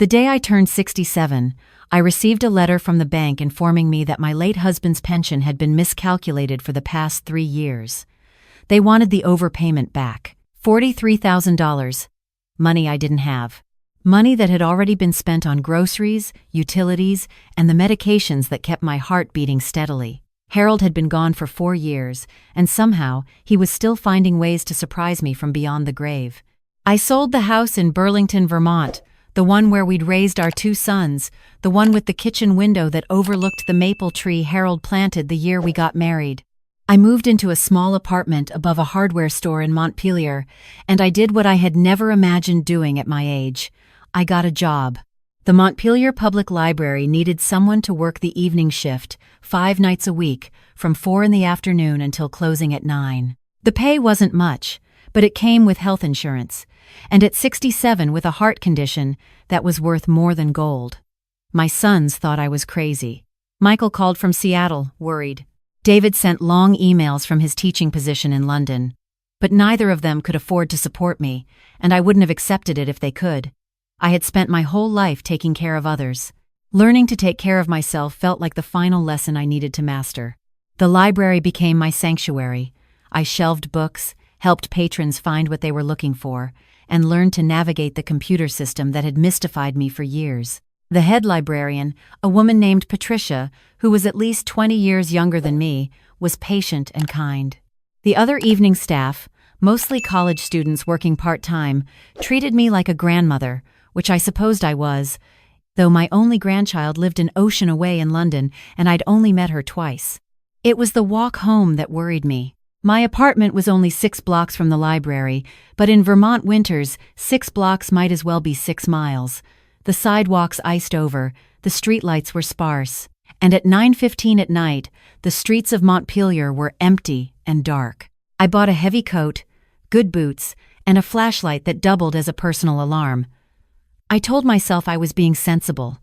The day I turned 67, I received a letter from the bank informing me that my late husband's pension had been miscalculated for the past 3 years. They wanted the overpayment back, $43,000, money I didn't have. Money that had already been spent on groceries, utilities, and the medications that kept my heart beating steadily. Harold had been gone for 4 years, and somehow he was still finding ways to surprise me from beyond the grave. I sold the house in Burlington, Vermont, the one where we'd raised our 2 sons, the one with the kitchen window that overlooked the maple tree Harold planted the year we got married. I moved into a small apartment above a hardware store in Montpelier, and I did what I had never imagined doing at my age. I got a job. The Montpelier Public Library needed someone to work the evening shift, 5 nights a week, from 4 in the afternoon until closing at 9. The pay wasn't much, but it came with health insurance, and at 67 with a heart condition, that was worth more than gold. My sons thought I was crazy. Michael called from Seattle, worried. David sent long emails from his teaching position in London. But neither of them could afford to support me, and I wouldn't have accepted it if they could. I had spent my whole life taking care of others. Learning to take care of myself felt like the final lesson I needed to master. The library became my sanctuary. I shelved books, helped patrons find what they were looking for, and learned to navigate the computer system that had mystified me for years. The head librarian, a woman named Patricia, who was at least 20 years younger than me, was patient and kind. The other evening staff, mostly college students working part-time, treated me like a grandmother, which I supposed I was, though my only grandchild lived an ocean away in London and I'd only met her twice. It was the walk home that worried me. My apartment was only 6 blocks from the library, but in Vermont winters, 6 blocks might as well be 6 miles. The sidewalks iced over, the streetlights were sparse, and at 9:15 at night, the streets of Montpelier were empty and dark. I bought a heavy coat, good boots, and a flashlight that doubled as a personal alarm. I told myself I was being sensible.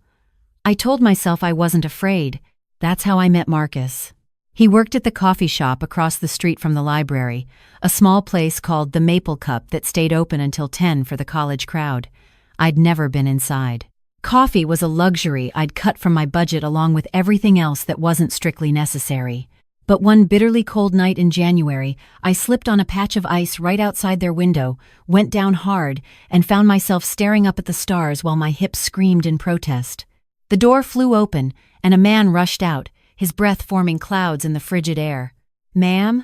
I told myself I wasn't afraid. That's how I met Marcus. He worked at the coffee shop across the street from the library, a small place called the Maple Cup that stayed open until 10 for the college crowd. I'd never been inside. Coffee was a luxury I'd cut from my budget along with everything else that wasn't strictly necessary. But one bitterly cold night in January, I slipped on a patch of ice right outside their window, went down hard, and found myself staring up at the stars while my hips screamed in protest. The door flew open, and a man rushed out, his breath forming clouds in the frigid air. "Ma'am?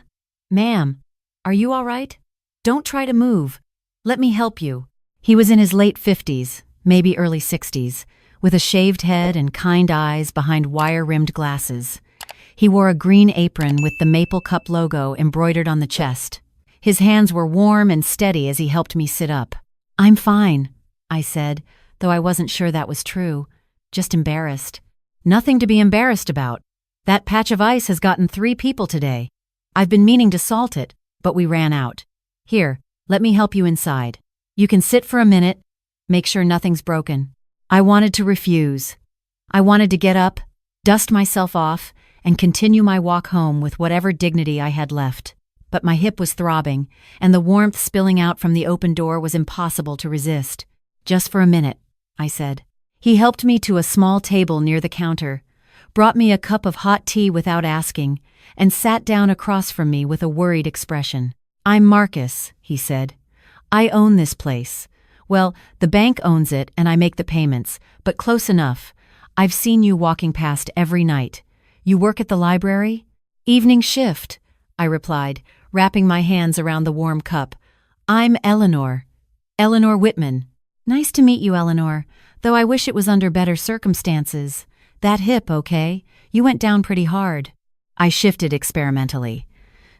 Ma'am, are you all right? Don't try to move. Let me help you." He was in his late 50s, maybe early 60s, with a shaved head and kind eyes behind wire-rimmed glasses. He wore a green apron with the Maple Cup logo embroidered on the chest. His hands were warm and steady as he helped me sit up. "I'm fine," I said, though I wasn't sure that was true. Just embarrassed. "Nothing to be embarrassed about. That patch of ice has gotten 3 people today. I've been meaning to salt it, but we ran out. Here, let me help you inside. You can sit for a minute, make sure nothing's broken." I wanted to refuse. I wanted to get up, dust myself off, and continue my walk home with whatever dignity I had left. But my hip was throbbing, and the warmth spilling out from the open door was impossible to resist. "Just for a minute," I said. He helped me to a small table near the counter, brought me a cup of hot tea without asking, and sat down across from me with a worried expression. "I'm Marcus," he said. "I own this place. Well, the bank owns it and I make the payments, but close enough. I've seen you walking past every night. You work at the library?" "Evening shift," I replied, wrapping my hands around the warm cup. "I'm Eleanor. Eleanor Whitman." "Nice to meet you, Eleanor, though I wish it was under better circumstances. That hip, okay? You went down pretty hard." I shifted experimentally.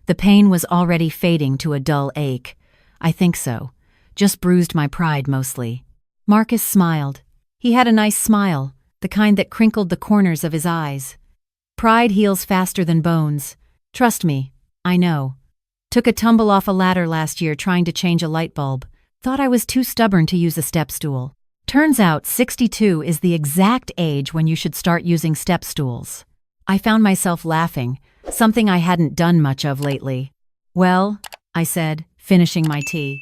The pain was already fading to a dull ache. "I think so. Just bruised my pride mostly." Marcus smiled. He had a nice smile, the kind that crinkled the corners of his eyes. "Pride heals faster than bones. Trust me, I know. Took a tumble off a ladder last year trying to change a light bulb. Thought I was too stubborn to use a step stool. Turns out 62 is the exact age when you should start using step stools." I found myself laughing, something I hadn't done much of lately. "Well," I said, finishing my tea,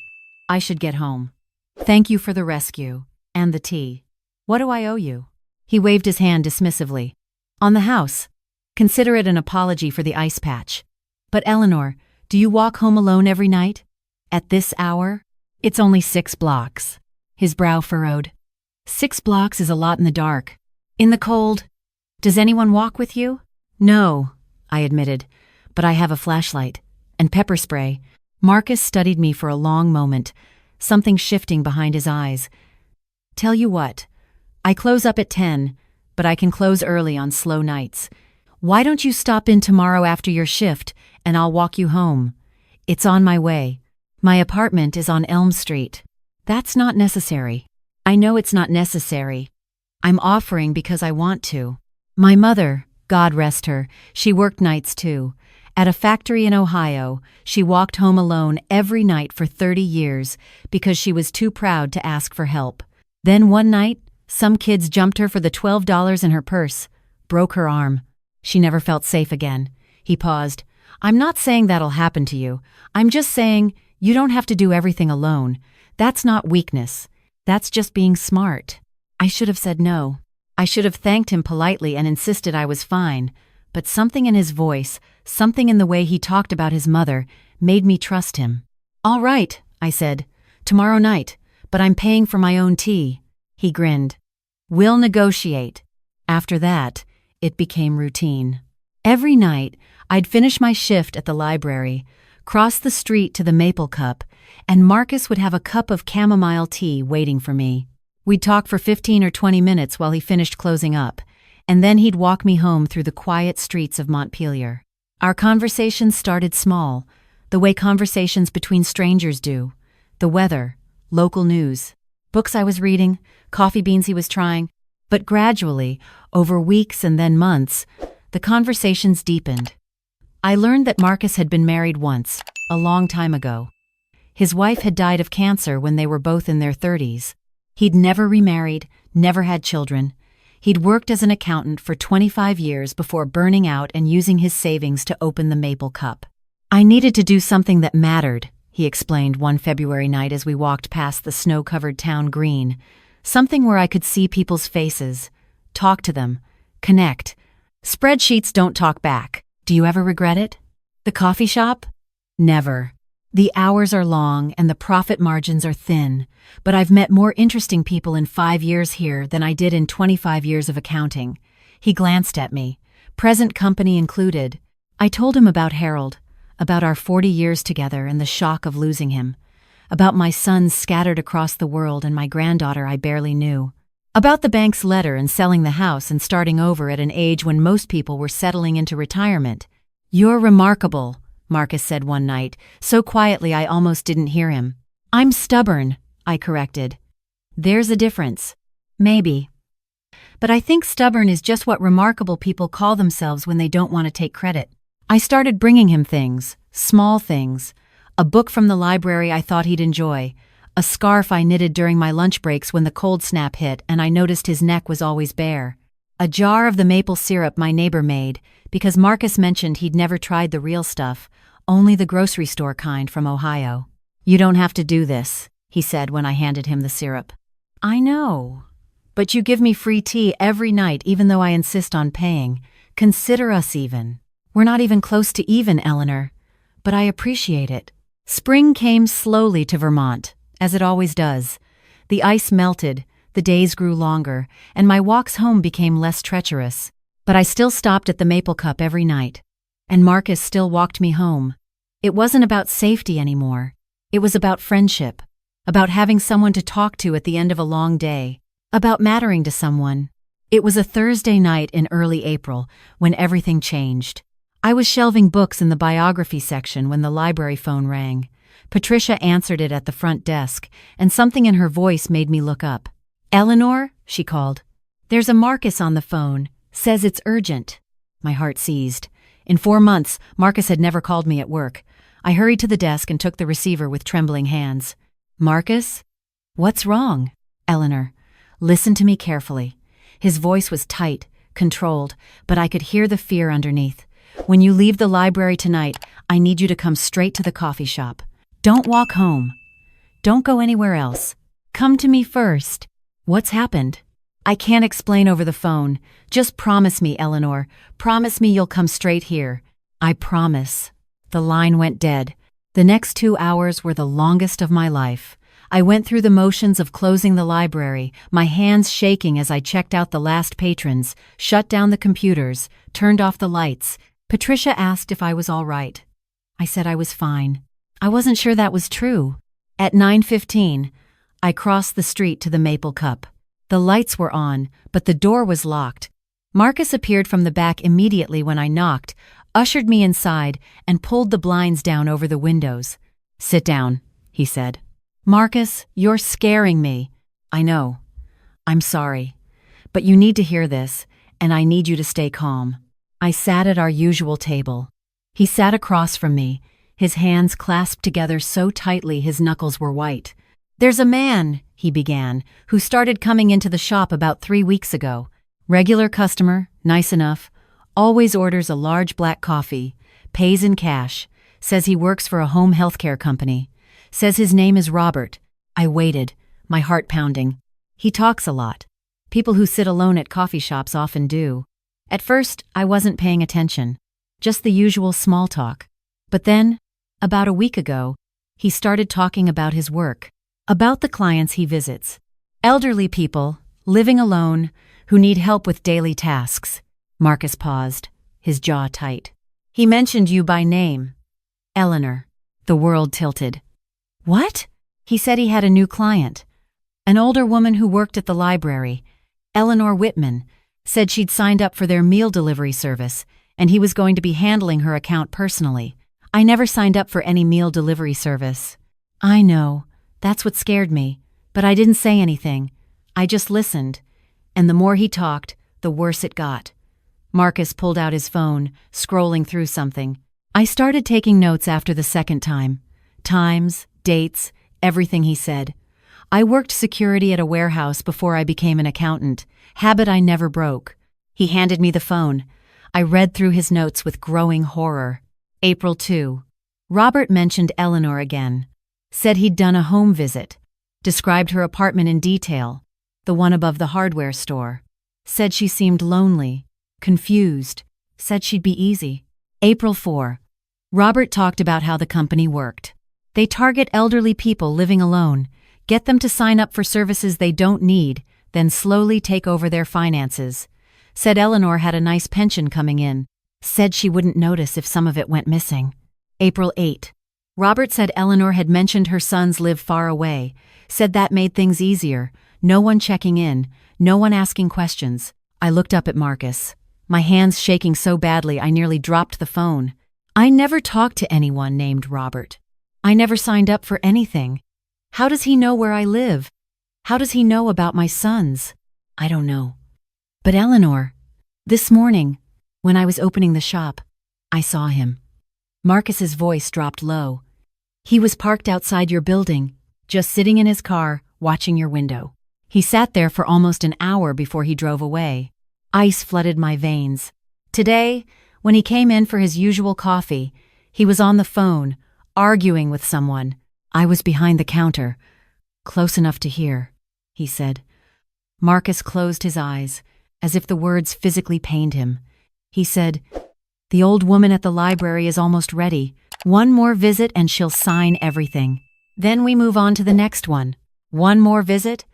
"I should get home. Thank you for the rescue and the tea." What do I owe you? He waved his hand dismissively. On the house. Consider it an apology for the ice patch. But Eleanor, do you walk home alone every night? At this hour? It's only 6 blocks. His brow furrowed. 6 blocks is a lot in the dark. In the cold. Does anyone walk with you? No, I admitted, but I have a flashlight. And pepper spray. Marcus studied me for a long moment, something shifting behind his eyes. Tell you what, I close up at 10, but I can close early on slow nights. Why don't you stop in tomorrow after your shift, and I'll walk you home? It's on my way. My apartment is on Elm Street. That's not necessary. I know it's not necessary. I'm offering because I want to. My mother, God rest her, she worked nights too. At a factory in Ohio, she walked home alone every night for 30 years because she was too proud to ask for help. Then one night, some kids jumped her for the $12 in her purse, broke her arm. She never felt safe again. He paused. I'm not saying that'll happen to you. I'm just saying you don't have to do everything alone. That's not weakness. That's just being smart. I should have said no. I should have thanked him politely and insisted I was fine. But something in his voice, something in the way he talked about his mother, made me trust him. All right, I said. Tomorrow night, but I'm paying for my own tea. He grinned. We'll negotiate. After that, it became routine. Every night, I'd finish my shift at the library, cross the street to the Maple Cup, and Marcus would have a cup of chamomile tea waiting for me. We'd talk for 15 or 20 minutes while he finished closing up, and then he'd walk me home through the quiet streets of Montpelier. Our conversations started small, the way conversations between strangers do. The weather, local news, books I was reading, coffee beans he was trying. But gradually, over weeks and then months, the conversations deepened. I learned that Marcus had been married once, a long time ago. His wife had died of cancer when they were both in their 30s. He'd never remarried, never had children. He'd worked as an accountant for 25 years before burning out and using his savings to open the Maple Cup. I needed to do something that mattered, he explained one February night as we walked past the snow-covered town green. Something where I could see people's faces, talk to them, connect. Spreadsheets don't talk back. Do you ever regret it? The coffee shop? Never. The hours are long and the profit margins are thin, but I've met more interesting people in 5 years here than I did in 25 years of accounting. He glanced at me, present company included. I told him about Harold, about our 40 years together and the shock of losing him. About my sons scattered across the world and my granddaughter I barely knew. About the bank's letter and selling the house and starting over at an age when most people were settling into retirement. You're remarkable, Marcus said one night, so quietly I almost didn't hear him. I'm stubborn, I corrected. There's a difference. Maybe. But I think stubborn is just what remarkable people call themselves when they don't want to take credit. I started bringing him things, small things. A book from the library I thought he'd enjoy, a scarf I knitted during my lunch breaks when the cold snap hit and I noticed his neck was always bare, a jar of the maple syrup my neighbor made because Marcus mentioned he'd never tried the real stuff, only the grocery store kind from Ohio. You don't have to do this, he said when I handed him the syrup. I know. But you give me free tea every night even though I insist on paying. Consider us even. We're not even close to even, Eleanor. But I appreciate it. Spring came slowly to Vermont, as it always does. The ice melted, the days grew longer, and my walks home became less treacherous. But I still stopped at the Maple Cup every night. And Marcus still walked me home. It wasn't about safety anymore. It was about friendship, about having someone to talk to at the end of a long day, about mattering to someone. It was a Thursday night in early April when everything changed. I was shelving books in the biography section when the library phone rang. Patricia answered it at the front desk, and something in her voice made me look up. Eleanor, she called. There's a Marcus on the phone. Says it's urgent. My heart seized. In 4 months, Marcus had never called me at work. I hurried to the desk and took the receiver with trembling hands. Marcus? What's wrong? Eleanor, listen to me carefully. His voice was tight, controlled, but I could hear the fear underneath. When you leave the library tonight, I need you to come straight to the coffee shop. Don't walk home. Don't go anywhere else. Come to me first. What's happened? I can't explain over the phone. Just promise me, Eleanor. Promise me you'll come straight here. I promise. The line went dead. The next 2 hours were the longest of my life. I went through the motions of closing the library, my hands shaking as I checked out the last patrons, shut down the computers, turned off the lights. Patricia asked if I was all right. I said I was fine. I wasn't sure that was true. At 9:15, I crossed the street to the Maple Cup. The lights were on, but the door was locked. Marcus appeared from the back immediately when I knocked, ushered me inside, and pulled the blinds down over the windows. "Sit down," he said. "Marcus, you're scaring me." "I know. I'm sorry. But you need to hear this, and I need you to stay calm." I sat at our usual table. He sat across from me, his hands clasped together so tightly his knuckles were white. "There's a man," he began, "who started coming into the shop about 3 weeks ago. Regular customer, nice enough, always orders a large black coffee, pays in cash, says he works for a home healthcare company, says his name is Robert." I waited, my heart pounding. He talks a lot. People who sit alone at coffee shops often do. At first, I wasn't paying attention, just the usual small talk. But then, about a week ago, he started talking about his work, about the clients he visits. Elderly people, living alone, who need help with daily tasks. Marcus paused, his jaw tight. "He mentioned you by name. Eleanor." The world tilted. "What?" He said he had a new client. An older woman who worked at the library, Eleanor Whitman, said she'd signed up for their meal delivery service, and he was going to be handling her account personally. "I never signed up for any meal delivery service." "I know. That's what scared me. But I didn't say anything. I just listened. And the more he talked, the worse it got." Marcus pulled out his phone, scrolling through something. I started taking notes after the second time. Times, dates, everything he said. I worked security at a warehouse before I became an accountant, habit I never broke. He handed me the phone. I read through his notes with growing horror. April 2. Robert mentioned Eleanor again. Said he'd done a home visit. Described her apartment in detail, the one above the hardware store. Said she seemed lonely, confused. Said she'd be easy. April 4. Robert talked about how the company worked. They target elderly people living alone, get them to sign up for services they don't need, then slowly take over their finances. Said Eleanor had a nice pension coming in. Said she wouldn't notice if some of it went missing. April 8. Robert said Eleanor had mentioned her sons live far away, said that made things easier, no one checking in, no one asking questions. I looked up at Marcus, my hands shaking so badly I nearly dropped the phone. I never talked to anyone named Robert. I never signed up for anything. How does he know where I live? How does he know about my sons? I don't know. But Eleanor, this morning, when I was opening the shop, I saw him. Marcus's voice dropped low. He was parked outside your building, just sitting in his car, watching your window. He sat there for almost an hour before he drove away. Ice flooded my veins. Today, when he came in for his usual coffee, he was on the phone, arguing with someone. I was behind the counter, close enough to hear, he said. Marcus closed his eyes, as if the words physically pained him. He said, "The old woman at the library is almost ready. One more visit and she'll sign everything. Then we move on to the next one. One more visit?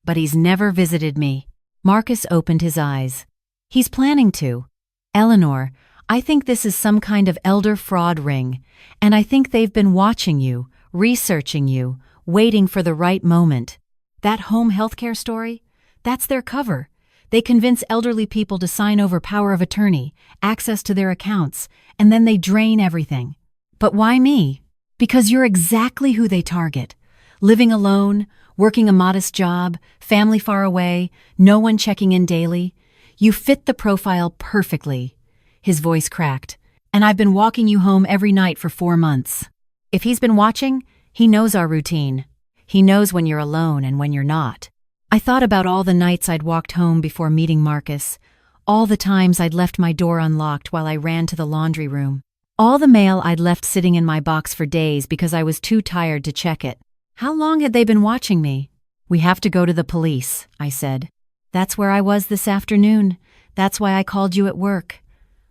But he's never visited me." Marcus opened his eyes. "He's planning to. Eleanor, I think this is some kind of elder fraud ring, and I think they've been watching you, researching you, waiting for the right moment. That home healthcare story? That's their cover. They convince elderly people to sign over power of attorney, access to their accounts, and then they drain everything. But why me? Because you're exactly who they target. Living alone, working a modest job, family far away, no one checking in daily. You fit the profile perfectly." His voice cracked. "And I've been walking you home every night for 4 months. If he's been watching, he knows our routine. He knows when you're alone and when you're not." I thought about all the nights I'd walked home before meeting Marcus, all the times I'd left my door unlocked while I ran to the laundry room, all the mail I'd left sitting in my box for days because I was too tired to check it. How long had they been watching me? "We have to go to the police," I said. That's where I was this afternoon. That's why I called you at work.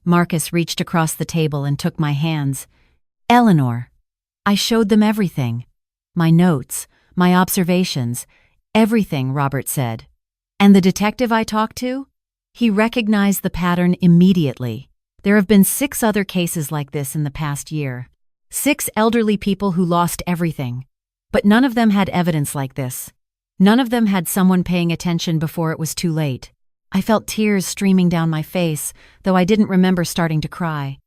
Marcus reached across the table and took my hands. Eleanor. I showed them everything. My notes, my observations, everything, Robert said. And the detective I talked to? He recognized the pattern immediately. There have been 6 other cases like this in the past year. 6 elderly people who lost everything. But none of them had evidence like this. None of them had someone paying attention before it was too late. I felt tears streaming down my face, though I didn't remember starting to cry.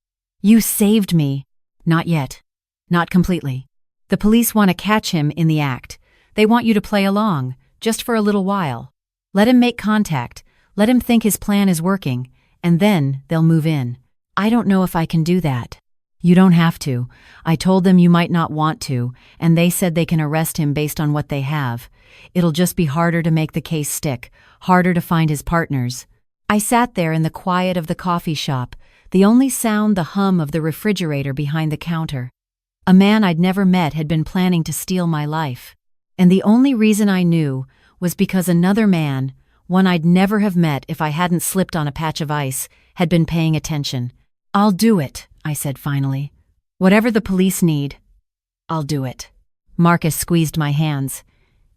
You saved me. Not yet. Not completely. The police want to catch him in the act. They want you to play along, just for a little while. Let him make contact. Let him think his plan is working, and then they'll move in. I don't know if I can do that. You don't have to. I told them you might not want to, and they said they can arrest him based on what they have. It'll just be harder to make the case stick, harder to find his partners. I sat there in the quiet of the coffee shop, the only sound the hum of the refrigerator behind the counter. A man I'd never met had been planning to steal my life. And the only reason I knew was because another man, one I'd never have met if I hadn't slipped on a patch of ice, had been paying attention. I'll do it, I said finally. Whatever the police need, I'll do it. Marcus squeezed my hands.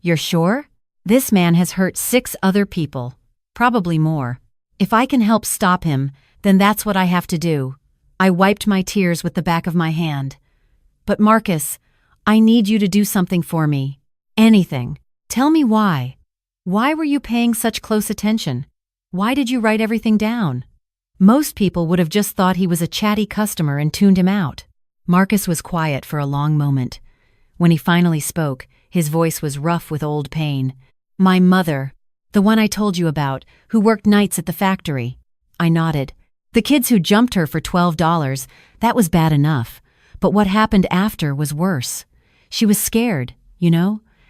You're sure? This man has hurt 6 other people, probably more. If I can help stop him, then that's what I have to do. I wiped my tears with the back of my hand. But Marcus, I need you to do something for me. Anything. Tell me why. Why were you paying such close attention? Why did you write everything down? Most people would have just thought he was a chatty customer and tuned him out. Marcus was quiet for a long moment. When he finally spoke, his voice was rough with old pain. My mother, the one I told you about, who worked nights at the factory. I nodded. The kids who jumped her for $12, that was bad enough. But what happened after was worse. She was scared,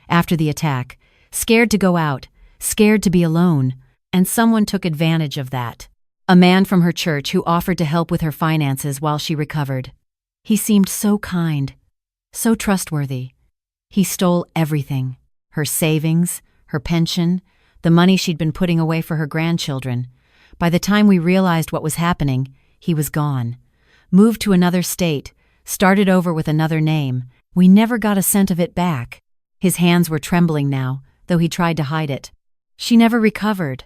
after the attack. Scared to go out, scared to be alone. And someone took advantage of that. A man from her church who offered to help with her finances while she recovered. He seemed so kind, so trustworthy. He stole everything. Her savings, her pension, the money she'd been putting away for her grandchildren. By the time we realized what was happening, he was gone. Moved to another state, started over with another name. We never got a cent of it back. His hands were trembling now, though he tried to hide it. She never recovered.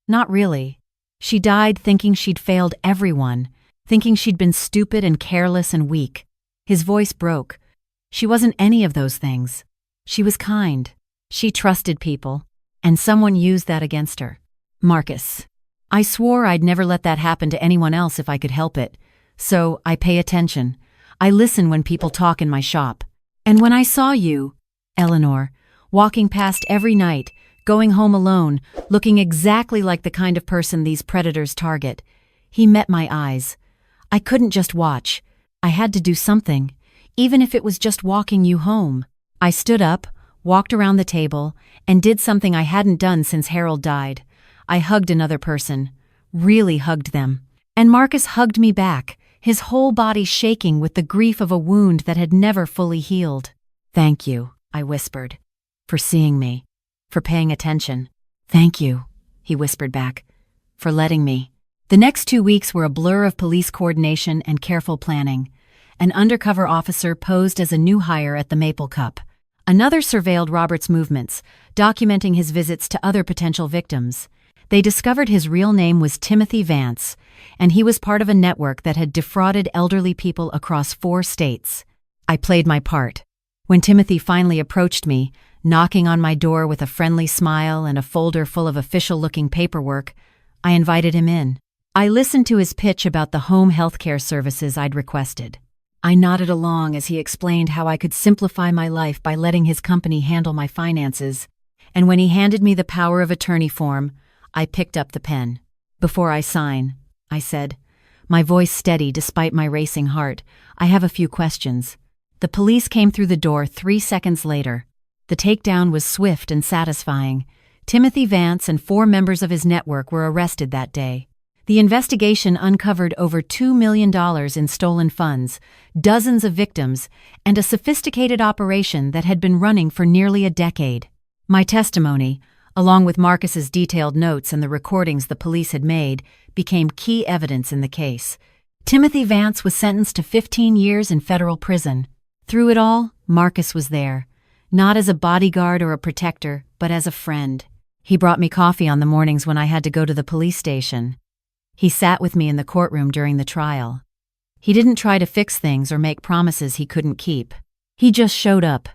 Not really. She died thinking she'd failed everyone, thinking she'd been stupid and careless and weak. His voice broke. She wasn't any of those things. She was kind. She trusted people. And someone used that against her. Marcus. I swore I'd never let that happen to anyone else if I could help it. So I pay attention. I listen when people talk in my shop. And when I saw you, Eleanor, walking past every night, going home alone, looking exactly like the kind of person these predators target, he met my eyes. I couldn't just watch. I had to do something, even if it was just walking you home. I stood up, walked around the table, and did something I hadn't done since Harold died. I hugged another person, really hugged them. And Marcus hugged me back, his whole body shaking with the grief of a wound that had never fully healed. Thank you, I whispered, for seeing me, for paying attention. Thank you, he whispered back, for letting me. The next 2 weeks were a blur of police coordination and careful planning. An undercover officer posed as a new hire at the Maple Cup. Another surveilled Robert's movements, documenting his visits to other potential victims. They discovered his real name was Timothy Vance, and he was part of a network that had defrauded elderly people across 4 states. I played my part. When Timothy finally approached me, knocking on my door with a friendly smile and a folder full of official-looking paperwork, I invited him in. I listened to his pitch about the home healthcare services I'd requested. I nodded along as he explained how I could simplify my life by letting his company handle my finances, and when he handed me the power of attorney form, I picked up the pen. Before I sign, I said, my voice steady despite my racing heart, I have a few questions. The police came through the door 3 seconds later. The takedown was swift and satisfying. Timothy Vance and 4 members of his network were arrested that day. The investigation uncovered over $2 million in stolen funds, dozens of victims, and a sophisticated operation that had been running for nearly a decade. My testimony, along with Marcus's detailed notes and the recordings the police had made, became key evidence in the case. Timothy Vance was sentenced to 15 years in federal prison. Through it all, Marcus was there, not as a bodyguard or a protector, but as a friend. He brought me coffee on the mornings when I had to go to the police station. He sat with me in the courtroom during the trial. He didn't try to fix things or make promises he couldn't keep. He just showed up,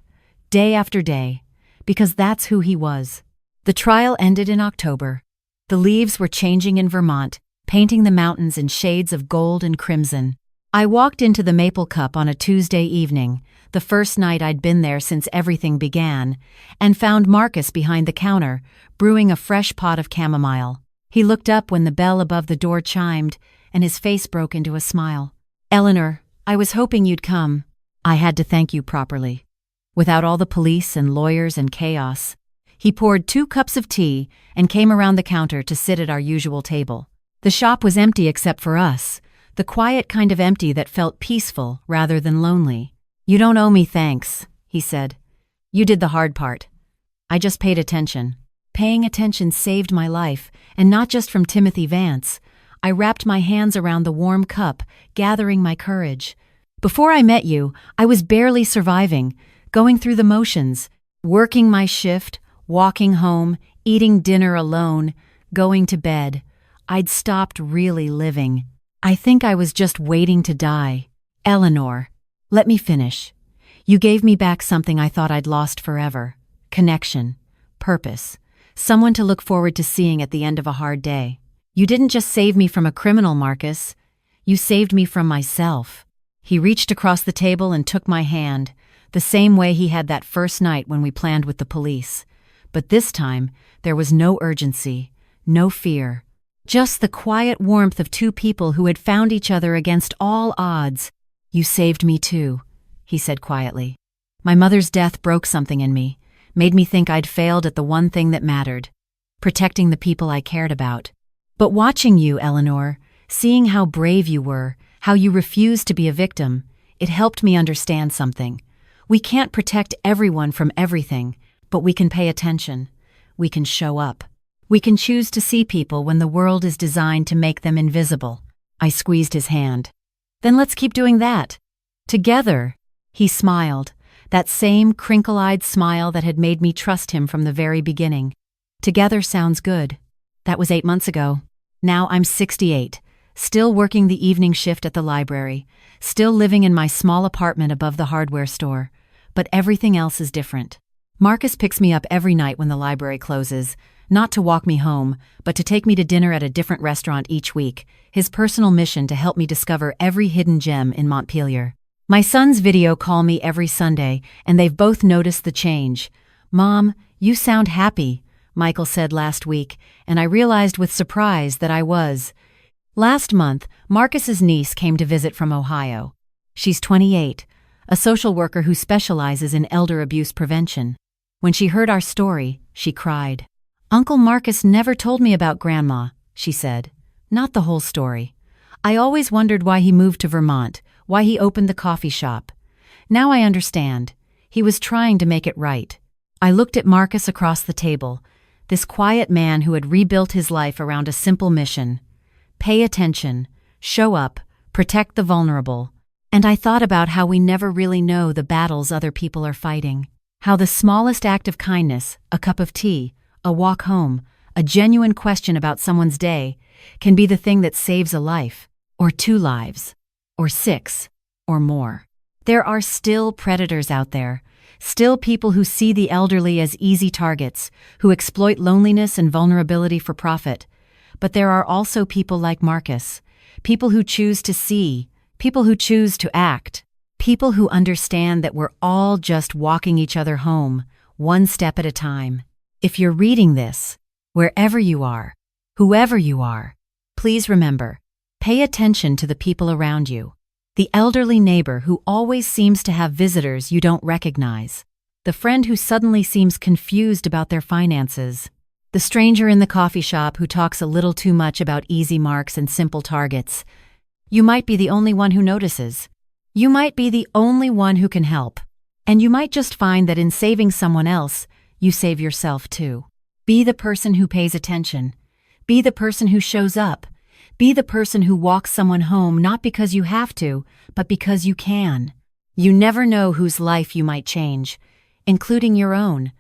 day after day, because that's who he was. The trial ended in October. The leaves were changing in Vermont, painting the mountains in shades of gold and crimson. I walked into the Maple Cup on a Tuesday evening, the first night I'd been there since everything began, and found Marcus behind the counter, brewing a fresh pot of chamomile. He looked up when the bell above the door chimed, and his face broke into a smile. "Eleanor, I was hoping you'd come. I had to thank you properly." Without all the police and lawyers and chaos, he poured 2 cups of tea and came around the counter to sit at our usual table. The shop was empty except for us, the quiet kind of empty that felt peaceful rather than lonely. "You don't owe me thanks," he said. "You did the hard part. I just paid attention." Paying attention saved my life, and not just from Timothy Vance. I wrapped my hands around the warm cup, gathering my courage. Before I met you, I was barely surviving, going through the motions, working my shift, walking home, eating dinner alone, going to bed. I'd stopped really living. I think I was just waiting to die. "Eleanor, let me finish. You gave me back something I thought I'd lost forever. Connection, purpose, someone to look forward to seeing at the end of a hard day. You didn't just save me from a criminal, Marcus. You saved me from myself." He reached across the table and took my hand, the same way he had that first night when we planned with the police. But this time, there was no urgency, no fear. Just the quiet warmth of 2 people who had found each other against all odds. "You saved me too," he said quietly. "My mother's death broke something in me, made me think I'd failed at the one thing that mattered, protecting the people I cared about. But watching you, Eleanor, seeing how brave you were, how you refused to be a victim, it helped me understand something. We can't protect everyone from everything, but we can pay attention. We can show up. We can choose to see people when the world is designed to make them invisible." I squeezed his hand. "Then let's keep doing that. Together." He smiled, that same crinkle-eyed smile that had made me trust him from the very beginning. "Together sounds good." That was 8 months ago. Now I'm 68, still working the evening shift at the library, still living in my small apartment above the hardware store. But everything else is different. Marcus picks me up every night when the library closes, not to walk me home, but to take me to dinner at a different restaurant each week, his personal mission to help me discover every hidden gem in Montpelier. My sons video call me every Sunday, and they've both noticed the change. "Mom, you sound happy," Michael said last week, and I realized with surprise that I was. Last month, Marcus's niece came to visit from Ohio. She's 28, a social worker who specializes in elder abuse prevention. When she heard our story, she cried. "Uncle Marcus never told me about Grandma," she said. "Not the whole story. I always wondered why he moved to Vermont, why he opened the coffee shop. Now I understand. He was trying to make it right." I looked at Marcus across the table, this quiet man who had rebuilt his life around a simple mission. Pay attention, show up, protect the vulnerable. And I thought about how we never really know the battles other people are fighting. How the smallest act of kindness, a cup of tea, a walk home, a genuine question about someone's day, can be the thing that saves a life, or 2 lives, or 6, or more. There are still predators out there, still people who see the elderly as easy targets, who exploit loneliness and vulnerability for profit. But there are also people like Marcus, people who choose to see, people who choose to act, people who understand that we're all just walking each other home, one step at a time. If you're reading this, wherever you are, whoever you are, please remember, pay attention to the people around you. The elderly neighbor who always seems to have visitors you don't recognize. The friend who suddenly seems confused about their finances. The stranger in the coffee shop who talks a little too much about easy marks and simple targets. You might be the only one who notices. You might be the only one who can help. And you might just find that in saving someone else, you save yourself too. Be the person who pays attention. Be the person who shows up. Be the person who walks someone home not because you have to, but because you can. You never know whose life you might change, including your own.